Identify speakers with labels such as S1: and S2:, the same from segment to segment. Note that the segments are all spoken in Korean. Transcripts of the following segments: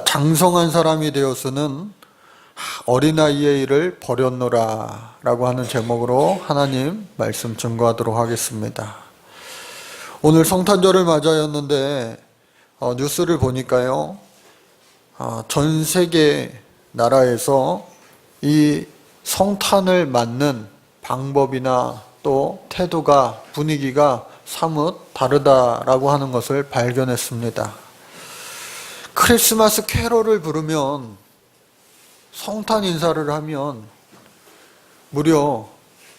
S1: 장성한 사람이 되어서는 어린아이의 일을 버렸노라 라고 하는 제목으로 하나님 말씀 증거하도록 하겠습니다. 오늘 성탄절을 맞아였는데 뉴스를 보니까요, 전 세계 나라에서 이 성탄을 맞는 방법이나 또 태도가, 분위기가 사뭇 다르다라고 하는 것을 발견했습니다. 크리스마스 캐롤을 부르면, 성탄 인사를 하면 무려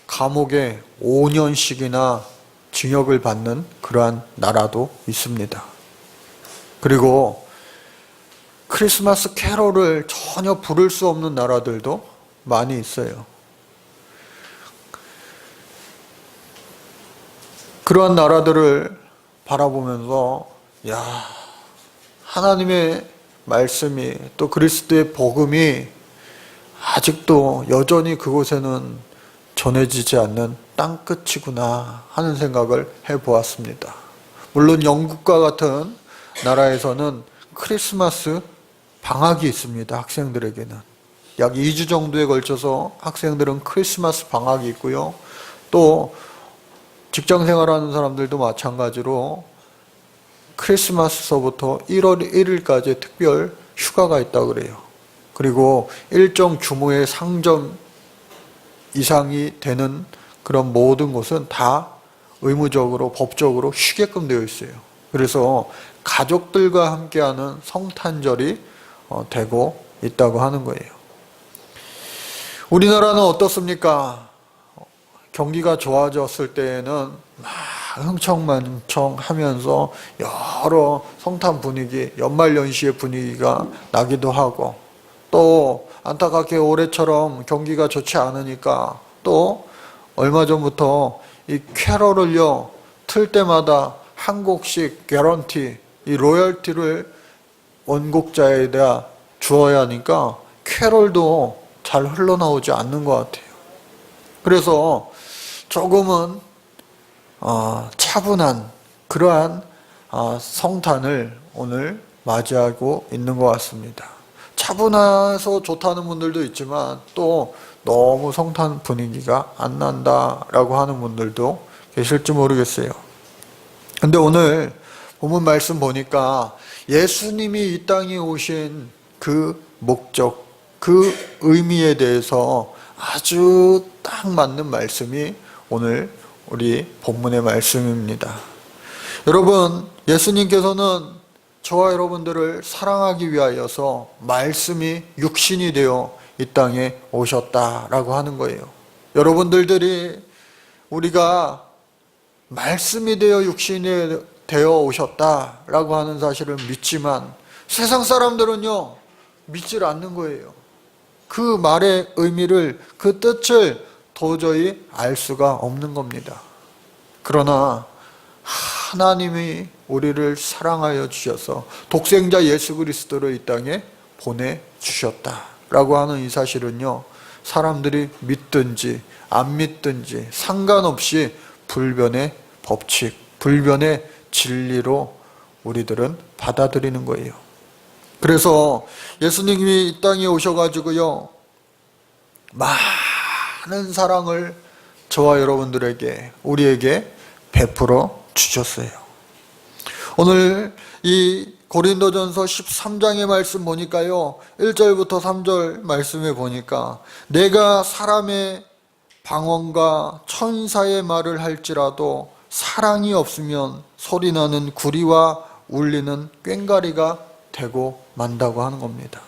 S1: 감옥에 5년씩이나 징역을 받는 그러한 나라도 있습니다. 그리고 크리스마스 캐롤을 전혀 부를 수 없는 나라들도 많이 있어요. 그러한 나라들을 바라보면서 하나님의 말씀이, 또 그리스도의 복음이 아직도 여전히 그곳에는 전해지지 않는 땅끝이구나 하는 생각을 해보았습니다. 물론 영국과 같은 나라에서는 크리스마스 방학이 있습니다. 학생들에게는 약 2주 정도에 걸쳐서 학생들은 크리스마스 방학이 있고요. 또 직장 생활하는 사람들도 마찬가지로 크리스마스서부터 1월 1일까지 특별 휴가가 있다고 그래요. 그리고 일정 규모의 상점 이상이 되는 그런 모든 곳은 다 의무적으로, 법적으로 쉬게끔 되어 있어요. 그래서 가족들과 함께하는 성탄절이 되고 있다고 하는 거예요. 우리나라는 어떻습니까? 경기가 좋아졌을 때에는 막 흥청망청하면서 여러 성탄 분위기, 연말연시의 분위기가 나기도 하고, 또 안타깝게 올해처럼 경기가 좋지 않으니까 또 얼마 전부터 이 캐럴을요 틀 때마다 한 곡씩 개런티, 이 로열티를 원곡자에다 주어야 하니까 캐럴도 잘 흘러나오지 않는 것 같아요. 그래서 조금은 차분한 그러한 성탄을 오늘 맞이하고 있는 것 같습니다. 차분해서 좋다는 분들도 있지만 또 너무 성탄 분위기가 안 난다라고 하는 분들도 계실지 모르겠어요. 근데 오늘 본문 말씀 보니까 예수님이 이 땅에 오신 그 목적, 그 의미에 대해서 아주 딱 맞는 말씀이 오늘 우리 본문의 말씀입니다. 여러분, 예수님께서는 저와 여러분들을 사랑하기 위하여서 말씀이 육신이 되어 이 땅에 오셨다라고 하는 거예요. 여러분들이 우리가 말씀이 되어 육신이 되어 오셨다라고 하는 사실을 믿지만 세상 사람들은요 믿질 않는 거예요. 그 말의 의미를, 그 뜻을 도저히 알 수가 없는 겁니다. 그러나 하나님이 우리를 사랑하여 주셔서 독생자 예수 그리스도를 이 땅에 보내주셨다라고 하는 이 사실은요, 사람들이 믿든지 안 믿든지 상관없이 불변의 법칙, 불변의 진리로 우리들은 받아들이는 거예요. 그래서 예수님이 이 땅에 오셔가지고요, 많은 사랑을 저와 여러분들에게, 우리에게 베풀어 주셨어요. 오늘 이 고린도전서 13장의 말씀 보니까요, 1절부터 3절 말씀에 보니까 내가 사람의 방언과 천사의 말을 할지라도 사랑이 없으면 소리나는 구리와 울리는 꽹과리가 되고 만다고 하는 겁니다.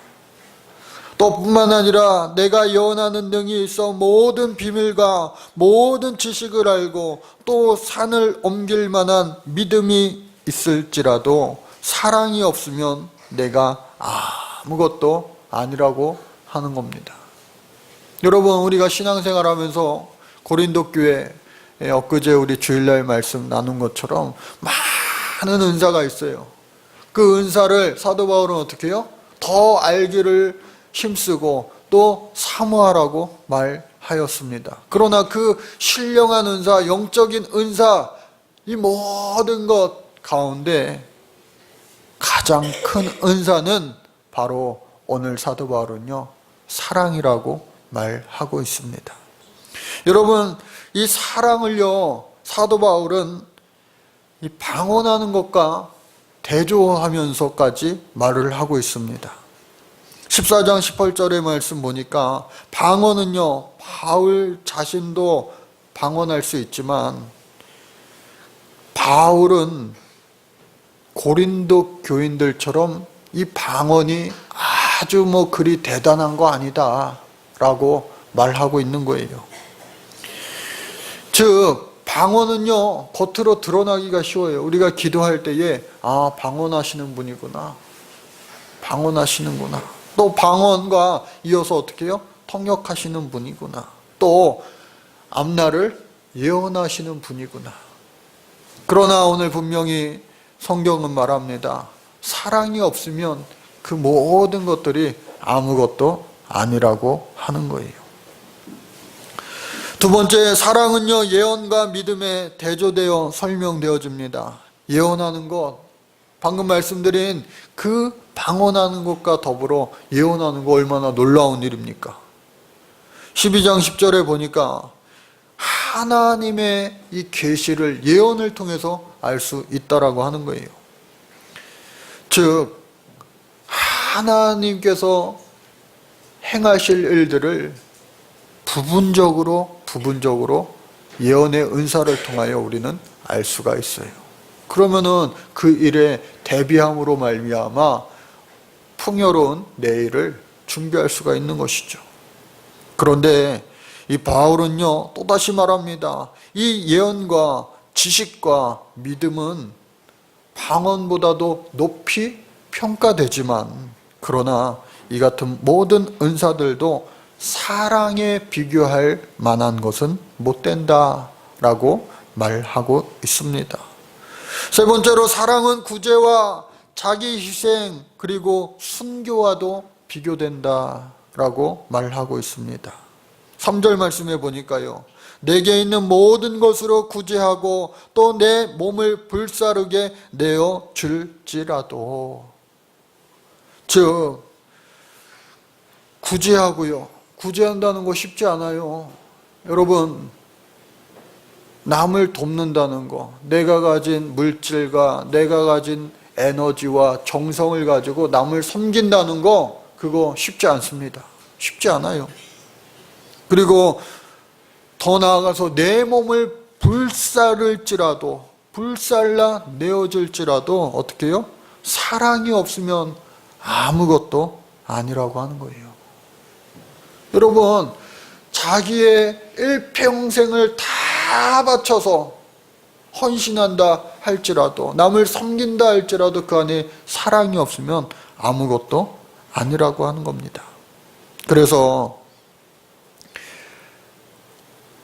S1: 또 뿐만 아니라 내가 예언하는 능이 있어 모든 비밀과 모든 지식을 알고 또 산을 옮길 만한 믿음이 있을지라도 사랑이 없으면 내가 아무것도 아니라고 하는 겁니다. 여러분, 우리가 신앙생활하면서 고린도 교회 엊그제 우리 주일날 말씀 나눈 것처럼 많은 은사가 있어요. 그 은사를 사도 바울은 어떻게 해요? 더 알기를 힘쓰고 또 사모하라고 말하였습니다. 그러나 그 신령한 은사, 영적인 은사, 이 모든 것 가운데 가장 큰 은사는 바로 오늘 사도 바울은요, 사랑이라고 말하고 있습니다. 여러분, 이 사랑을요, 사도 바울은 이 방언하는 것과 대조하면서까지 말을 하고 있습니다. 14장 18절의 말씀 보니까 방언은요, 바울 자신도 방언할 수 있지만 바울은 고린도 교인들처럼 이 방언이 아주 그리 대단한 거 아니다 라고 말하고 있는 거예요. 즉 방언은요, 겉으로 드러나기가 쉬워요. 우리가 기도할 때에 방언하시는 분이구나, 방언하시는구나, 또 방언과 이어서 어떻게 해요? 통역하시는 분이구나, 또 앞날을 예언하시는 분이구나. 그러나 오늘 분명히 성경은 말합니다. 사랑이 없으면 그 모든 것들이 아무것도 아니라고 하는 거예요. 두 번째, 사랑은요, 예언과 믿음에 대조되어 설명되어집니다. 예언하는 것, 방금 말씀드린 그 방언하는 것과 더불어 예언하는 거 얼마나 놀라운 일입니까? 12장 10절에 보니까 하나님의 이 계시를 예언을 통해서 알 수 있다라고 하는 거예요. 즉 하나님께서 행하실 일들을 부분적으로 예언의 은사를 통하여 우리는 알 수가 있어요. 그러면은 그 일에 대비함으로 말미암아 풍요로운 내일을 준비할 수가 있는 것이죠. 그런데 이 바울은요, 또다시 말합니다. 이 예언과 지식과 믿음은 방언보다도 높이 평가되지만, 그러나 이 같은 모든 은사들도 사랑에 비교할 만한 것은 못 된다라고 말하고 있습니다. 세 번째로, 사랑은 구제와 자기 희생 그리고 순교와도 비교된다라고 말하고 있습니다. 3절 말씀에 보니까요, 내게 있는 모든 것으로 구제하고 또 내 몸을 불사르게 내어 줄지라도. 즉 구제하고요, 구제한다는 거 쉽지 않아요. 여러분, 남을 돕는다는 거, 내가 가진 물질과 내가 가진 에너지와 정성을 가지고 남을 섬긴다는 거, 그거 쉽지 않습니다. 쉽지 않아요. 그리고 더 나아가서 내 몸을 불살라 내어줄지라도 어떻게 해요? 사랑이 없으면 아무것도 아니라고 하는 거예요. 여러분, 자기의 일평생을 다 바쳐서 헌신한다 할지라도, 남을 섬긴다 할지라도 그 안에 사랑이 없으면 아무것도 아니라고 하는 겁니다. 그래서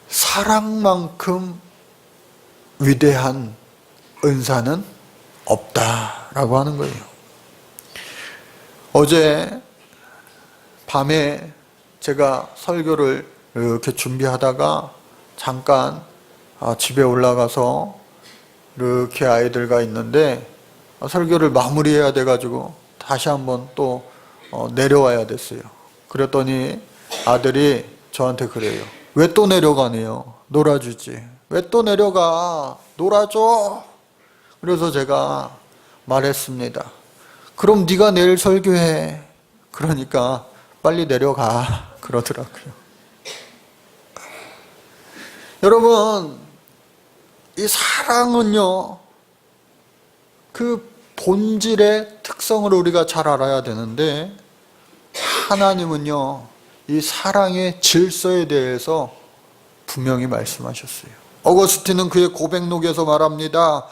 S1: 사랑만큼 위대한 은사는 없다라고 하는 거예요. 어제 밤에 제가 설교를 이렇게 준비하다가 잠깐 집에 올라가서 이렇게 아이들과 있는데 설교를 마무리해야 돼가지고 다시 한번 또 내려와야 됐어요. 그랬더니 아들이 저한테 그래요. 왜 또 내려가네요? 놀아주지. 왜 또 내려가? 놀아줘. 그래서 제가 말했습니다. 그럼 네가 내일 설교해. 그러니까 빨리 내려가 그러더라고요. 여러분, 이 사랑은요, 그 본질의 특성을 우리가 잘 알아야 되는데, 하나님은요, 이 사랑의 질서에 대해서 분명히 말씀하셨어요. 어거스틴은 그의 고백록에서 말합니다.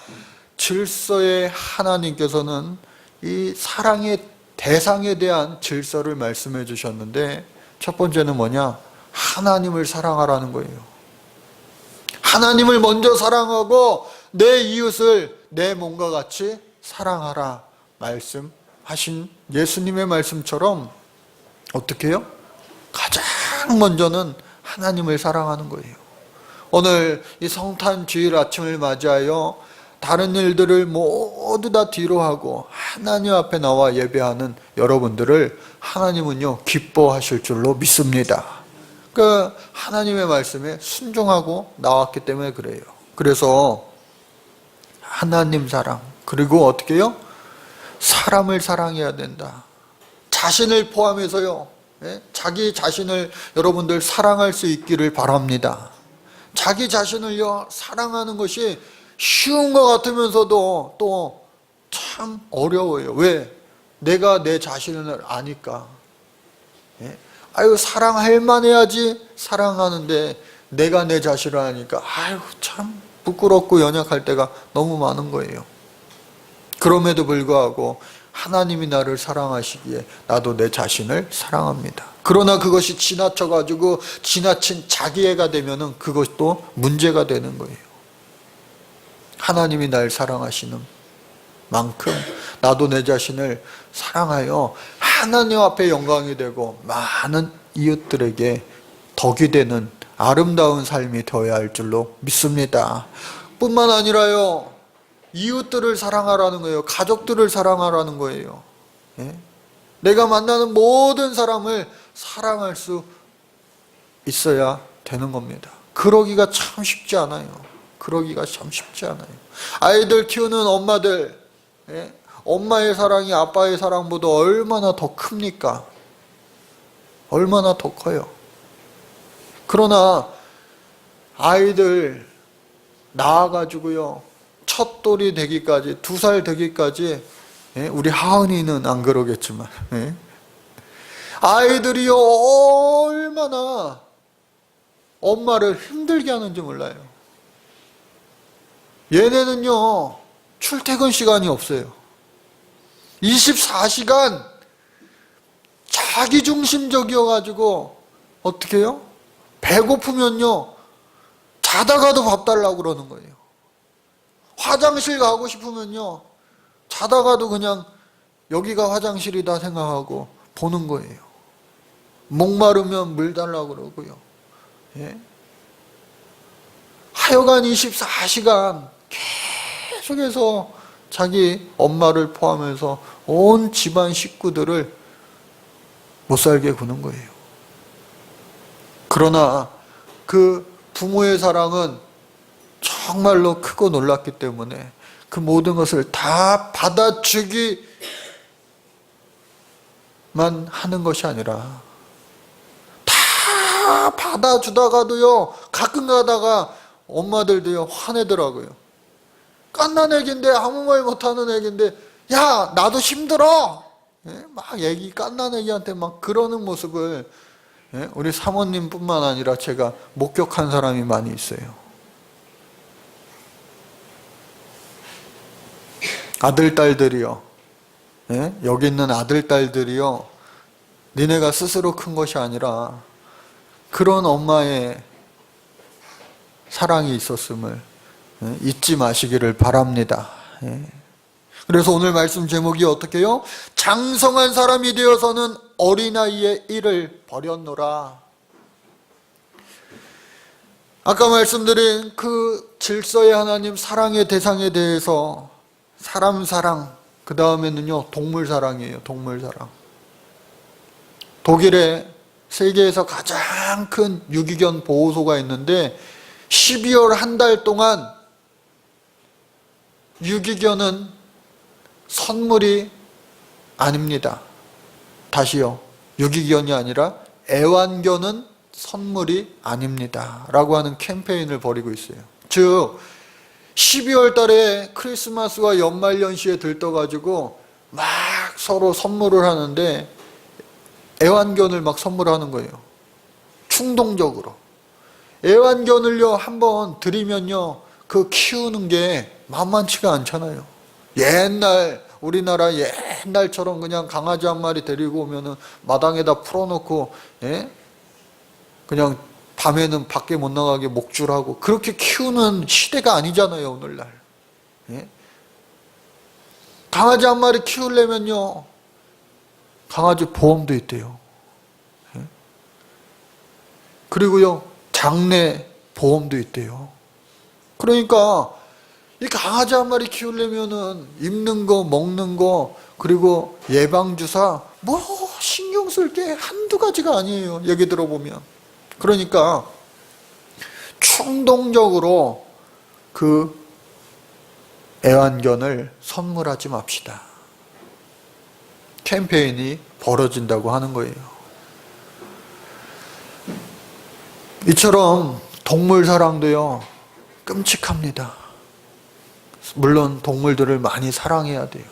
S1: 질서의 하나님께서는 이 사랑의 대상에 대한 질서를 말씀해 주셨는데, 첫 번째는 뭐냐? 하나님을 사랑하라는 거예요. 하나님을 먼저 사랑하고 내 이웃을 내 몸과 같이 사랑하라 말씀하신 예수님의 말씀처럼 어떻게 해요? 가장 먼저는 하나님을 사랑하는 거예요. 오늘 이 성탄 주일 아침을 맞이하여 다른 일들을 모두 다 뒤로 하고 하나님 앞에 나와 예배하는 여러분들을 하나님은요 기뻐하실 줄로 믿습니다. 그러니까 하나님의 말씀에 순종하고 나왔기 때문에 그래요. 그래서 하나님 사랑, 그리고 어떻게 해요? 사람을 사랑해야 된다. 자신을 포함해서요, 자기 자신을 여러분들 사랑할 수 있기를 바랍니다. 자기 자신을요 사랑하는 것이 쉬운 것 같으면서도 또 참 어려워요. 왜? 내가 내 자신을 아니까. 아유, 사랑할 만해야지 사랑하는데 내가 내 자신을 아니까 아유 참 부끄럽고 연약할 때가 너무 많은 거예요. 그럼에도 불구하고 하나님이 나를 사랑하시기에 나도 내 자신을 사랑합니다. 그러나 그것이 지나쳐가지고 지나친 자기애가 되면은 그것도 문제가 되는 거예요. 하나님이 날 사랑하시는 만큼 나도 내 자신을 사랑하여 하나님 앞에 영광이 되고 많은 이웃들에게 덕이 되는 아름다운 삶이 되어야 할 줄로 믿습니다. 뿐만 아니라요, 이웃들을 사랑하라는 거예요. 가족들을 사랑하라는 거예요. 내가 만나는 모든 사람을 사랑할 수 있어야 되는 겁니다. 그러기가 참 쉽지 않아요. 그러기가 참 쉽지 않아요. 아이들 키우는 엄마들, 엄마의 사랑이 아빠의 사랑보다 얼마나 더 큽니까? 얼마나 더 커요. 그러나 아이들 낳아가지고요, 첫돌이 되기까지, 2살 되기까지, 우리 하은이는 안 그러겠지만, 아이들이요 얼마나 엄마를 힘들게 하는지 몰라요. 얘네는요 출퇴근 시간이 없어요. 24시간 자기중심적이어가지고 어떻게 해요? 배고프면요 자다가도 밥 달라고 그러는 거예요. 화장실 가고 싶으면요 자다가도 그냥 여기가 화장실이다 생각하고 보는 거예요. 목마르면 물 달라고 그러고요. 하여간 24시간 계속해서 자기 엄마를 포함해서 온 집안 식구들을 못 살게 구는 거예요. 그러나 그 부모의 사랑은 정말로 크고 놀랐기 때문에 그 모든 것을 다 받아주기만 하는 것이 아니라 다 받아주다가도요 가끔 가다가 엄마들도요 화내더라고요. 깐난 애기인데 아무 말 못하는 애기인데 야 나도 힘들어 막 애기 깐난 애기한테 막 그러는 모습을 우리 사모님뿐만 아니라 제가 목격한 사람이 많이 있어요. 아들 딸들이요, 여기 있는 아들 딸들이요 니네가 스스로 큰 것이 아니라 그런 엄마의 사랑이 있었음을 잊지 마시기를 바랍니다. 그래서 오늘 말씀 제목이 어떻게 해요? 장성한 사람이 되어서는 어린아이의 일을 버렸노라. 아까 말씀드린 그 질서의 하나님 사랑의 대상에 대해서 사람 사랑, 그 다음에는요 동물 사랑이에요. 동물 사랑. 독일에 세계에서 가장 큰 유기견 보호소가 있는데 12월 한 달 동안 유기견은 선물이 아닙니다. 다시요. 유기견이 아니라 애완견은 선물이 아닙니다. 라고 하는 캠페인을 벌이고 있어요. 즉 12월 달에 크리스마스와 연말연시에 들떠가지고 막 서로 선물을 하는데 애완견을 막 선물하는 거예요. 충동적으로. 애완견을요 한번 드리면요 그 키우는 게 만만치가 않잖아요. 옛날 우리나라 옛날처럼 그냥 강아지 한 마리 데리고 오면은 마당에다 풀어놓고 그냥 밤에는 밖에 못 나가게 목줄하고 그렇게 키우는 시대가 아니잖아요 오늘날. 강아지 한 마리 키우려면요 강아지 보험도 있대요. 그리고요 장례 보험도 있대요. 그러니까 이 강아지 한 마리 키우려면은 입는 거, 먹는 거, 그리고 예방주사, 뭐 신경 쓸 게 한두 가지가 아니에요. 얘기 들어보면. 그러니까 충동적으로 그 애완견을 선물하지 맙시다. 캠페인이 벌어진다고 하는 거예요. 이처럼 동물 사랑도요, 끔찍합니다. 물론 동물들을 많이 사랑해야 돼요.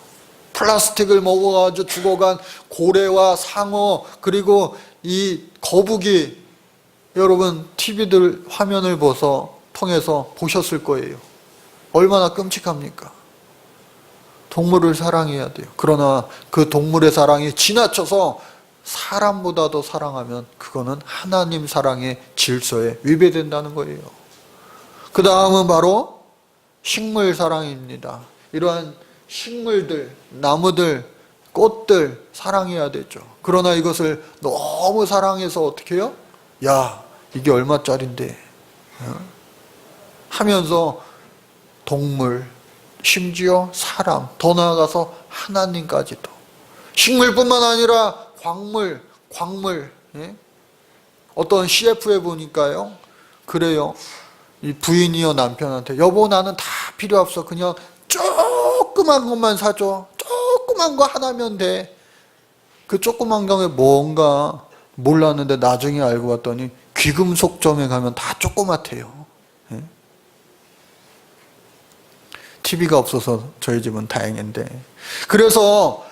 S1: 플라스틱을 먹어가지고 죽어간 고래와 상어, 그리고 이 거북이, 여러분 TV들 화면을 통해서 보셨을 거예요. 얼마나 끔찍합니까? 동물을 사랑해야 돼요. 그러나 그 동물의 사랑이 지나쳐서 사람보다도 사랑하면 그거는 하나님 사랑의 질서에 위배된다는 거예요. 그 다음은 바로 식물 사랑입니다. 이러한 식물들, 나무들, 꽃들 사랑해야 되죠. 그러나 이것을 너무 사랑해서 어떻게 해요? 야, 이게 얼마짜린데? 하면서 동물, 심지어 사람, 더 나아가서 하나님까지도. 식물뿐만 아니라 광물, 어떤 CF에 보니까요, 그래요. 이 부인이요 남편한테, 여보 나는 다 필요 없어. 그냥 조그만 것만 사줘. 조그만 거 하나면 돼. 그 조그만 거에 뭔가 몰랐는데 나중에 알고 봤더니 귀금속점에 가면 다 조그맣대요. TV가 없어서 저희 집은 다행인데. 그래서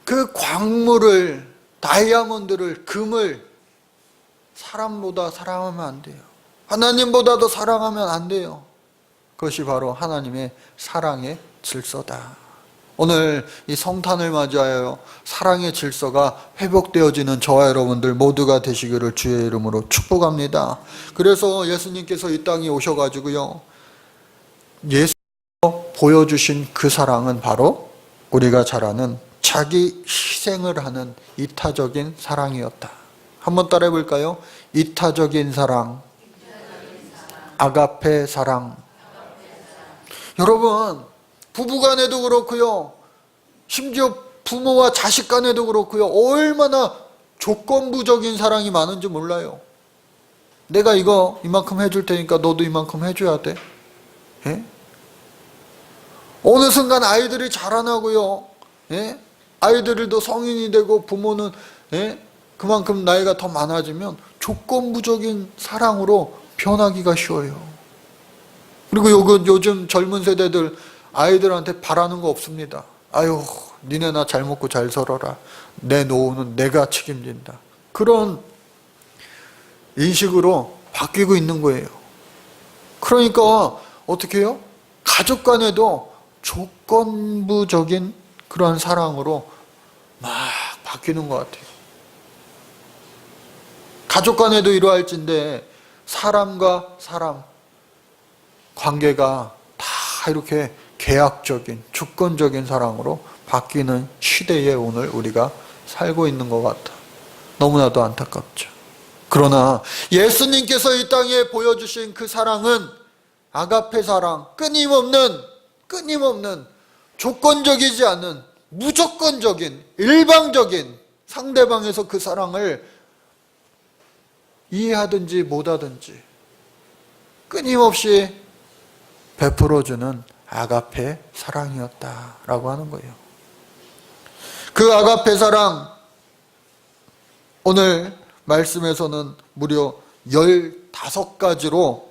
S1: 그 광물을, 다이아몬드를, 금을 사람보다 사랑하면 안 돼요. 하나님보다도 사랑하면 안 돼요. 그것이 바로 하나님의 사랑의 질서다. 오늘 이 성탄을 맞이하여 사랑의 질서가 회복되어지는 저와 여러분들 모두가 되시기를 주의 이름으로 축복합니다. 그래서 예수님께서 이 땅에 오셔가지고요, 예수 보여주신 그 사랑은 바로 우리가 잘 아는 자기 희생을 하는 이타적인 사랑이었다. 한번 따라해 볼까요? 이타적인 사랑, 아가페 사랑. 여러분, 부부간에도 그렇고요, 심지어 부모와 자식 간에도 그렇고요, 얼마나 조건부적인 사랑이 많은지 몰라요. 내가 이거 이만큼 해줄 테니까 너도 이만큼 해줘야 돼. 예? 어느 순간 아이들이 자라나고요, 예? 아이들도 성인이 되고 부모는, 예? 그만큼 나이가 더 많아지면 조건부적인 사랑으로 변하기가 쉬워요. 그리고 요즘 젊은 세대들 아이들한테 바라는 거 없습니다. 아유, 니네 나 잘 먹고 잘 살아라. 내 노후는 내가 책임진다. 그런 인식으로 바뀌고 있는 거예요. 그러니까 어떻게 해요? 가족 간에도 조건부적인 그런 사랑으로 막 바뀌는 것 같아요. 가족 간에도 이러할진데 사람과 사람 관계가 다 이렇게 계약적인, 주권적인 사랑으로 바뀌는 시대에 오늘 우리가 살고 있는 것 같아. 너무나도 안타깝죠. 그러나 예수님께서 이 땅에 보여주신 그 사랑은 아가페 사랑, 끊임없는 조건적이지 않은 무조건적인, 일방적인, 상대방에서 그 사랑을 이해하든지 못하든지 끊임없이 베풀어주는 아가페 사랑이었다라고 하는 거예요. 그 아가페 사랑, 오늘 말씀에서는 무려 15가지로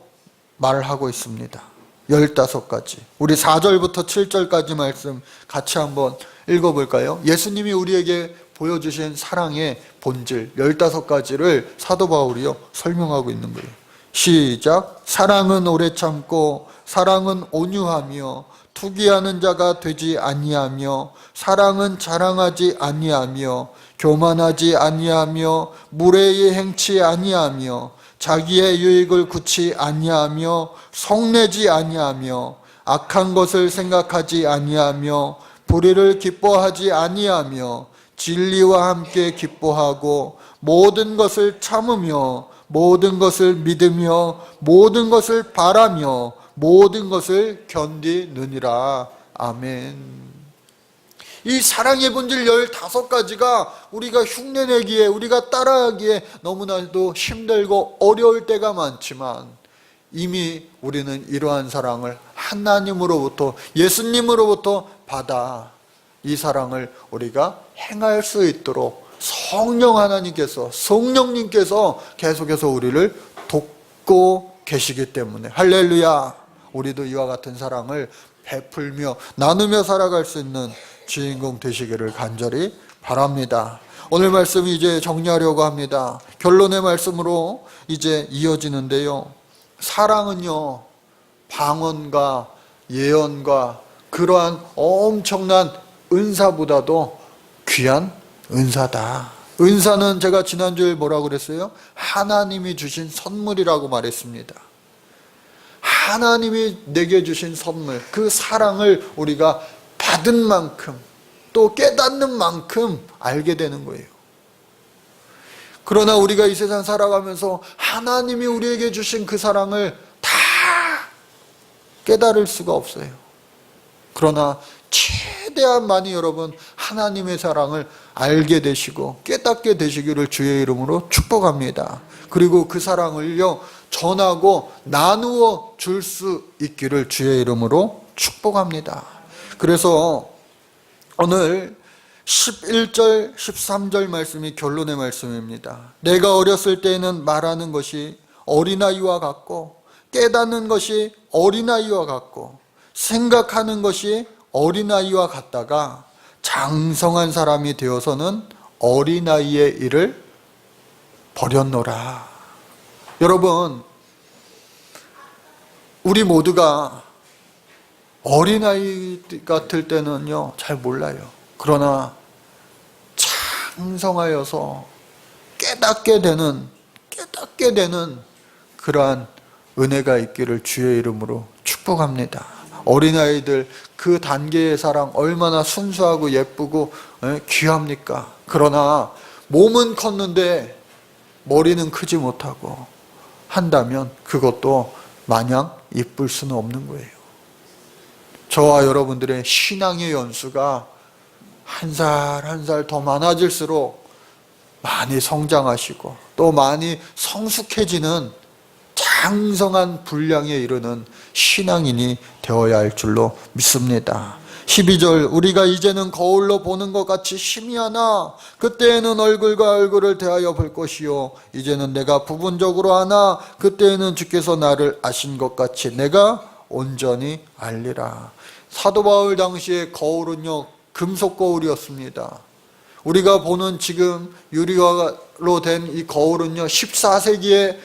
S1: 말을 하고 있습니다. 15가지. 우리 4절부터 7절까지 말씀 같이 한번 읽어볼까요? 예수님이 우리에게 보여주신 사랑의 본질 15가지를 사도 바울이요 설명하고 있는 거예요. 시작. 사랑은 오래 참고 사랑은 온유하며 투기하는 자가 되지 아니하며 사랑은 자랑하지 아니하며 교만하지 아니하며 무례히 행치 아니하며 자기의 유익을 굳이 아니하며 성내지 아니하며 악한 것을 생각하지 아니하며 불의를 기뻐하지 아니하며 진리와 함께 기뻐하고 모든 것을 참으며 모든 것을 믿으며 모든 것을 바라며 모든 것을 견디느니라. 아멘. 이 사랑의 본질 15가지가 우리가 흉내내기에, 우리가 따라하기에 너무나도 힘들고 어려울 때가 많지만, 이미 우리는 이러한 사랑을 하나님으로부터, 예수님으로부터 받아 이 사랑을 우리가 행할 수 있도록 성령 하나님께서, 성령님께서 계속해서 우리를 돕고 계시기 때문에, 할렐루야, 우리도 이와 같은 사랑을 베풀며 나누며 살아갈 수 있는 주인공 되시기를 간절히 바랍니다. 오늘 말씀 이제 정리하려고 합니다. 결론의 말씀으로 이제 이어지는데요, 사랑은요, 방언과 예언과 그러한 엄청난 은사보다도 귀한 은사다. 은사는 제가 지난주에 뭐라고 그랬어요? 하나님이 주신 선물이라고 말했습니다. 하나님이 내게 주신 선물, 그 사랑을 우리가 받은 만큼, 또 깨닫는 만큼 알게 되는 거예요. 그러나 우리가 이 세상 살아가면서 하나님이 우리에게 주신 그 사랑을 다 깨달을 수가 없어요. 그러나 최대한 많이 여러분 하나님의 사랑을 알게 되시고 깨닫게 되시기를 주의 이름으로 축복합니다. 그리고 그 사랑을요, 전하고 나누어 줄 수 있기를 주의 이름으로 축복합니다. 그래서 오늘 11절, 13절 말씀이 결론의 말씀입니다. 내가 어렸을 때에는 말하는 것이 어린아이와 같고, 깨닫는 것이 어린아이와 같고, 생각하는 것이 어린아이와 같다가 장성한 사람이 되어서는 어린아이의 일을 버렸노라. 여러분, 우리 모두가 어린아이 같을 때는요, 잘 몰라요. 그러나 장성하여서 깨닫게 되는 그러한 은혜가 있기를 주의 이름으로 축복합니다. 어린아이들 그 단계의 사랑 얼마나 순수하고 예쁘고 귀합니까? 그러나 몸은 컸는데 머리는 크지 못하고 한다면 그것도 마냥 이쁠 수는 없는 거예요. 저와 여러분들의 신앙의 연수가 한 살 한 살 더 많아질수록 많이 성장하시고 또 많이 성숙해지는 장성한 분량에 이르는 신앙인이 되어야 할 줄로 믿습니다. 12절, 우리가 이제는 거울로 보는 것 같이 희미하나 그때에는 얼굴과 얼굴을 대하여 볼 것이요 이제는 내가 부분적으로 아나 그때에는 주께서 나를 아신 것 같이 내가 온전히 알리라. 사도 바울 당시에 거울은요, 금속 거울이었습니다. 우리가 보는 지금 유리로 된 이 거울은요, 14세기에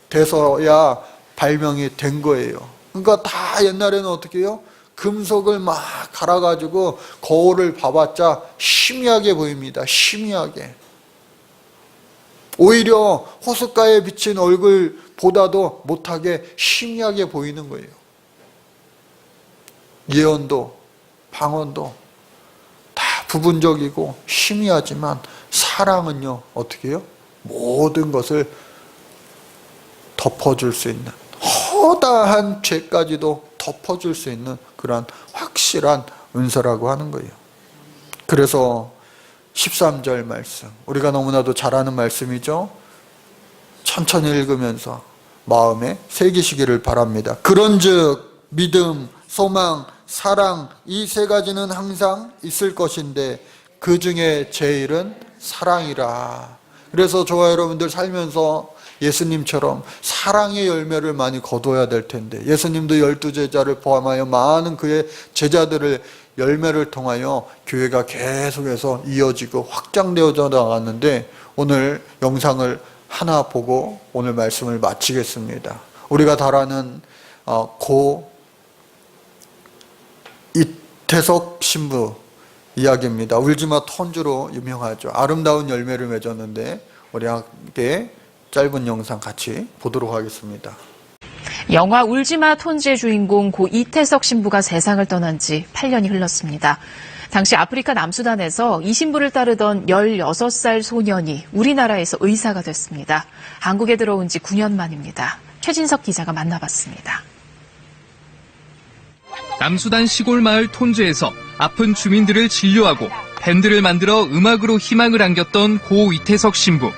S1: 돼서야 발명이 된 거예요. 그러니까 다 옛날에는 어떻게 해요? 금속을 막 갈아가지고 거울을 봐봤자 희미하게 보입니다. 희미하게. 오히려 호숫가에 비친 얼굴보다도 못하게 희미하게 보이는 거예요. 예언도 방언도 다 부분적이고 희미하지만 사랑은요, 어떻게 해요? 모든 것을 덮어줄 수 있는, 허다한 죄까지도 덮어줄 수 있는 그러한 확실한 은사라고 하는 거예요. 그래서 13절 말씀, 우리가 너무나도 잘 아는 말씀이죠. 천천히 읽으면서 마음에 새기시기를 바랍니다. 그런즉 믿음, 소망, 사랑, 이 세 가지는 항상 있을 것인데 그 중에 제일은 사랑이라. 그래서 저와 여러분들 살면서 예수님처럼 사랑의 열매를 많이 거둬야 될 텐데, 예수님도 12제자를 포함하여 많은 그의 제자들을 열매를 통하여 교회가 계속해서 이어지고 확장되어져 나갔는데, 오늘 영상을 하나 보고 오늘 말씀을 마치겠습니다. 우리가 잘 아는 고 이태석 신부 이야기입니다. 울지마 톤주로 유명하죠. 아름다운 열매를 맺었는데 우리 함께 짧은 영상 같이 보도록 하겠습니다.
S2: 영화 울지마 톤지의 주인공 고 이태석 신부가 세상을 떠난 지 8년이 흘렀습니다. 당시 아프리카 남수단에서 이 신부를 따르던 16살 소년이 우리나라에서 의사가 됐습니다. 한국에 들어온 지 9년 만입니다. 최진석 기자가 만나봤습니다.
S3: 남수단 시골 마을 톤제에서 아픈 주민들을 진료하고 밴드를 만들어 음악으로 희망을 안겼던 고 이태석 신부.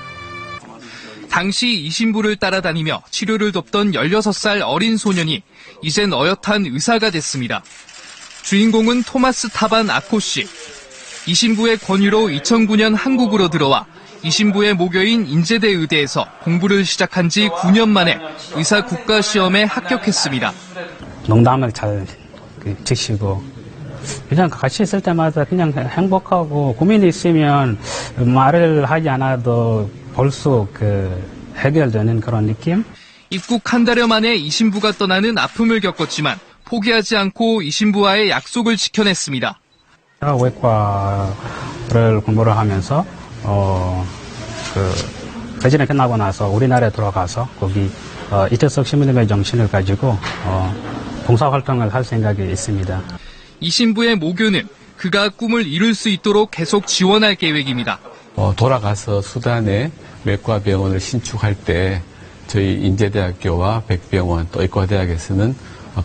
S3: 당시 이 신부를 따라다니며 치료를 돕던 16살 어린 소년이 이젠 어엿한 의사가 됐습니다. 주인공은 토마스 타반 아코 씨. 이 신부의 권유로 2009년 한국으로 들어와 이 신부의 모교인 인제대 의대에서 공부를 시작한 지 9년 만에 의사 국가시험에 합격했습니다.
S4: 농담을 잘 지시고 그냥 같이 있을 때마다 그냥 행복하고 고민이 있으면 말을 하지 않아도 벌써 해결되는 그런 느낌?
S3: 입국 한 달여 만에 이 신부가 떠나는 아픔을 겪었지만 포기하지 않고 이 신부와의 약속을 지켜냈습니다.
S4: 외과를 공부를 하면서 대전에 끝나고 나서 우리나라에 돌아가서 거기 이태석 신부님의 정신을 가지고 봉사활동을 할 생각이 있습니다.
S3: 이 신부의 모교는 그가 꿈을 이룰 수 있도록 계속 지원할 계획입니다.
S5: 돌아가서 수단에 외과병원을 신축할 때 저희 인제대학교와 백병원 또 의과대학에서는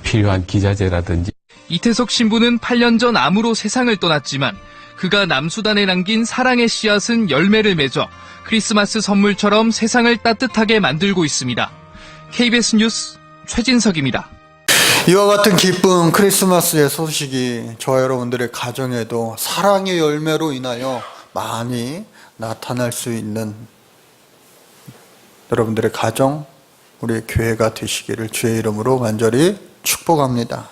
S5: 필요한 기자재라든지.
S3: 이태석 신부는 8년 전 암으로 세상을 떠났지만 그가 남수단에 남긴 사랑의 씨앗은 열매를 맺어 크리스마스 선물처럼 세상을 따뜻하게 만들고 있습니다. KBS 뉴스 최진석입니다.
S1: 이와 같은 기쁜 크리스마스의 소식이 저와 여러분들의 가정에도 사랑의 열매로 인하여 많이 나타날 수 있는 여러분들의 가정, 우리의 교회가 되시기를 주의 이름으로 간절히 축복합니다.